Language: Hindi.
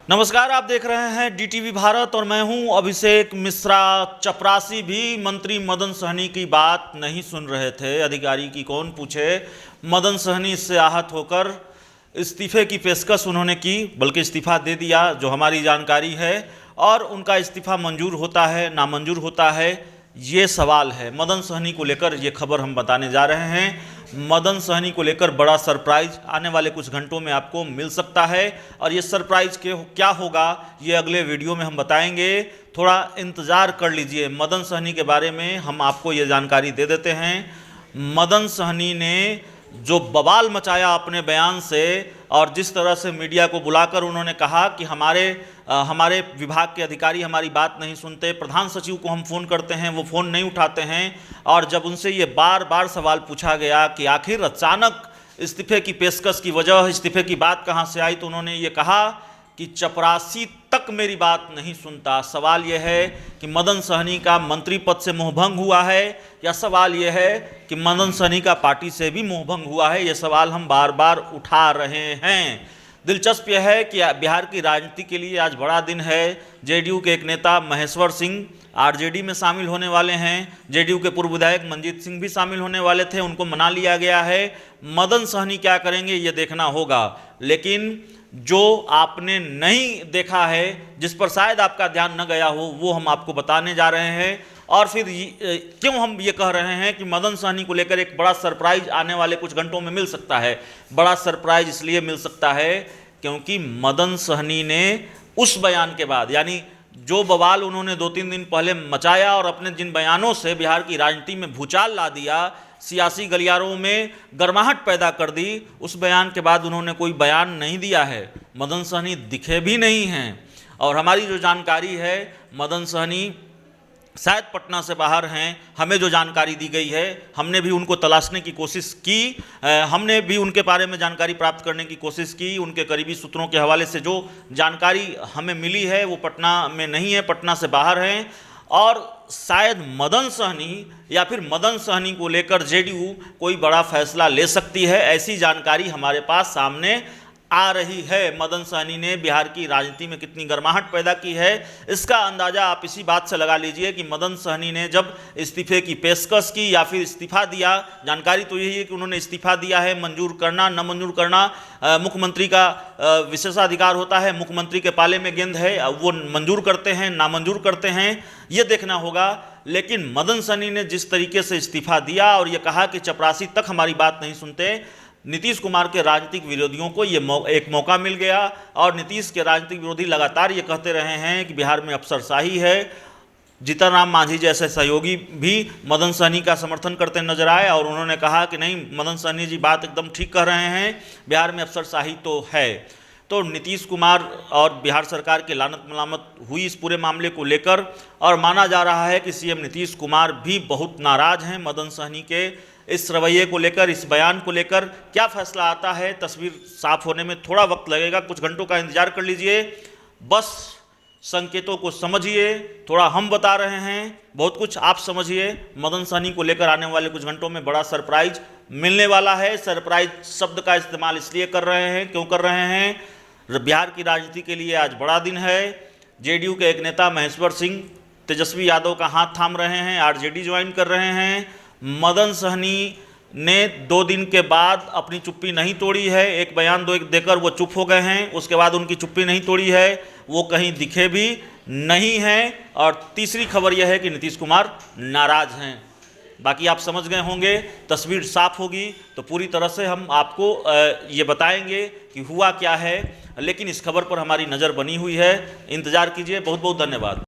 नमस्कार, आप देख रहे हैं डीटीवी भारत और मैं हूं अभिषेक मिश्रा। चपरासी भी मंत्री मदन सहनी की बात नहीं सुन रहे थे। अधिकारी की कौन पूछे। मदन सहनी इससे आहत होकर इस्तीफे की पेशकश उन्होंने की, बल्कि इस्तीफा दे दिया जो हमारी जानकारी है। और उनका इस्तीफा मंजूर होता है नामंजूर होता है, ये सवाल है। मदन सहनी को लेकर ये खबर हम बताने जा रहे हैं। मदन सहनी को लेकर बड़ा सरप्राइज आने वाले कुछ घंटों में आपको मिल सकता है और ये सरप्राइज क्या होगा ये अगले वीडियो में हम बताएंगे। थोड़ा इंतज़ार कर लीजिए। मदन सहनी के बारे में हम आपको ये जानकारी दे देते हैं। मदन सहनी ने जो बवाल मचाया अपने बयान से और जिस तरह से मीडिया को बुलाकर उन्होंने कहा कि हमारे विभाग के अधिकारी हमारी बात नहीं सुनते, प्रधान सचिव को हम फ़ोन करते हैं वो फ़ोन नहीं उठाते हैं। और जब उनसे ये बार बार सवाल पूछा गया कि आखिर अचानक इस्तीफे की पेशकश की वजह, इस्तीफे की बात कहाँ से आई, तो उन्होंने ये कहा कि चपरासी तक मेरी बात नहीं सुनता। सवाल यह है कि मदन सहनी का मंत्री पद से मोहभंग हुआ है या सवाल यह है कि मदन सहनी का पार्टी से भी मोहभंग हुआ है। ये सवाल हम बार बार उठा रहे हैं। दिलचस्प यह है कि बिहार की राजनीति के लिए आज बड़ा दिन है। जेडीयू के एक नेता महेश्वर सिंह आरजेडी में शामिल होने वाले हैं। जेडीयू के पूर्व विधायक मंजीत सिंह भी शामिल होने वाले थे, उनको मना लिया गया है। मदन सहनी क्या करेंगे ये देखना होगा। लेकिन जो आपने नहीं देखा है, जिस पर शायद आपका ध्यान न गया हो, वो हम आपको बताने जा रहे हैं। और फिर क्यों हम ये कह रहे हैं कि मदन सहनी को लेकर एक बड़ा सरप्राइज आने वाले कुछ घंटों में मिल सकता है। बड़ा सरप्राइज इसलिए मिल सकता है क्योंकि मदन सहनी ने उस बयान के बाद, यानी जो बवाल उन्होंने 2-3 दिन पहले मचाया और अपने जिन बयानों से बिहार की राजनीति में भूचाल ला दिया, सियासी गलियारों में गर्माहट पैदा कर दी, उस बयान के बाद उन्होंने कोई बयान नहीं दिया है। मदन सहनी दिखे भी नहीं हैं। और हमारी जो जानकारी है, मदन सहनी शायद पटना से बाहर हैं। हमें जो जानकारी दी गई है, हमने भी उनको तलाशने की कोशिश की, हमने भी उनके बारे में जानकारी प्राप्त करने की कोशिश की। उनके करीबी सूत्रों के हवाले से जो जानकारी हमें मिली है वो पटना में नहीं है, पटना से बाहर हैं। और शायद मदन सहनी या फिर मदन सहनी को लेकर जेडीयू कोई बड़ा फैसला ले सकती है, ऐसी जानकारी हमारे पास सामने आ रही है। मदन सहनी ने बिहार की राजनीति में कितनी गर्माहट पैदा की है, इसका अंदाज़ा आप इसी बात से लगा लीजिए कि मदन सहनी ने जब इस्तीफे की पेशकश की या फिर इस्तीफा दिया, जानकारी तो यही है कि उन्होंने इस्तीफा दिया है। मंजूर करना न मंजूर करना मुख्यमंत्री का विशेषाधिकार होता है, मुख्यमंत्री के पाले में गेंद है, वो मंजूर करते हैं नामंजूर करते हैं, ये देखना होगा। लेकिन मदन सहनी ने जिस तरीके से इस्तीफा दिया और ये कहा कि चपरासी तक हमारी बात नहीं सुनते, नीतीश कुमार के राजनीतिक विरोधियों को ये एक मौका मिल गया। और नीतीश के राजनीतिक विरोधी लगातार ये कहते रहे हैं कि बिहार में अफसरशाही है। जीतन राम मांझी जैसे सहयोगी भी मदन सहनी का समर्थन करते नजर आए और उन्होंने कहा कि नहीं, मदन सहनी जी बात एकदम ठीक कह रहे हैं, बिहार में अफसरशाही तो है। तो नीतीश कुमार और बिहार सरकार की लानत मलामत हुई इस पूरे मामले को लेकर और माना जा रहा है कि सीएम नीतीश कुमार भी बहुत नाराज़ हैं मदन सहनी के इस रवैये को लेकर, इस बयान को लेकर। क्या फैसला आता है, तस्वीर साफ होने में थोड़ा वक्त लगेगा, कुछ घंटों का इंतजार कर लीजिए। बस संकेतों को समझिए, थोड़ा हम बता रहे हैं, बहुत कुछ आप समझिए। मदन सहनी को लेकर आने वाले कुछ घंटों में बड़ा सरप्राइज मिलने वाला है। सरप्राइज शब्द का इस्तेमाल इसलिए कर रहे हैं, क्यों कर रहे हैं, बिहार की राजनीति के लिए आज बड़ा दिन है। जेडीयू के एक नेता महेश्वर सिंह तेजस्वी यादव का हाथ थाम रहे हैं, आरजेडी ज्वाइन कर रहे हैं। मदन सहनी ने 2 दिन के बाद अपनी चुप्पी नहीं तोड़ी है। एक बयान देकर वो चुप हो गए हैं, उसके बाद उनकी चुप्पी नहीं तोड़ी है, वो कहीं दिखे भी नहीं हैं। और तीसरी खबर यह है कि नीतीश कुमार नाराज हैं। बाकी आप समझ गए होंगे, तस्वीर साफ होगी तो पूरी तरह से हम आपको ये बताएंगे कि हुआ क्या है। लेकिन इस खबर पर हमारी नज़र बनी हुई है, इंतज़ार कीजिए। बहुत बहुत धन्यवाद।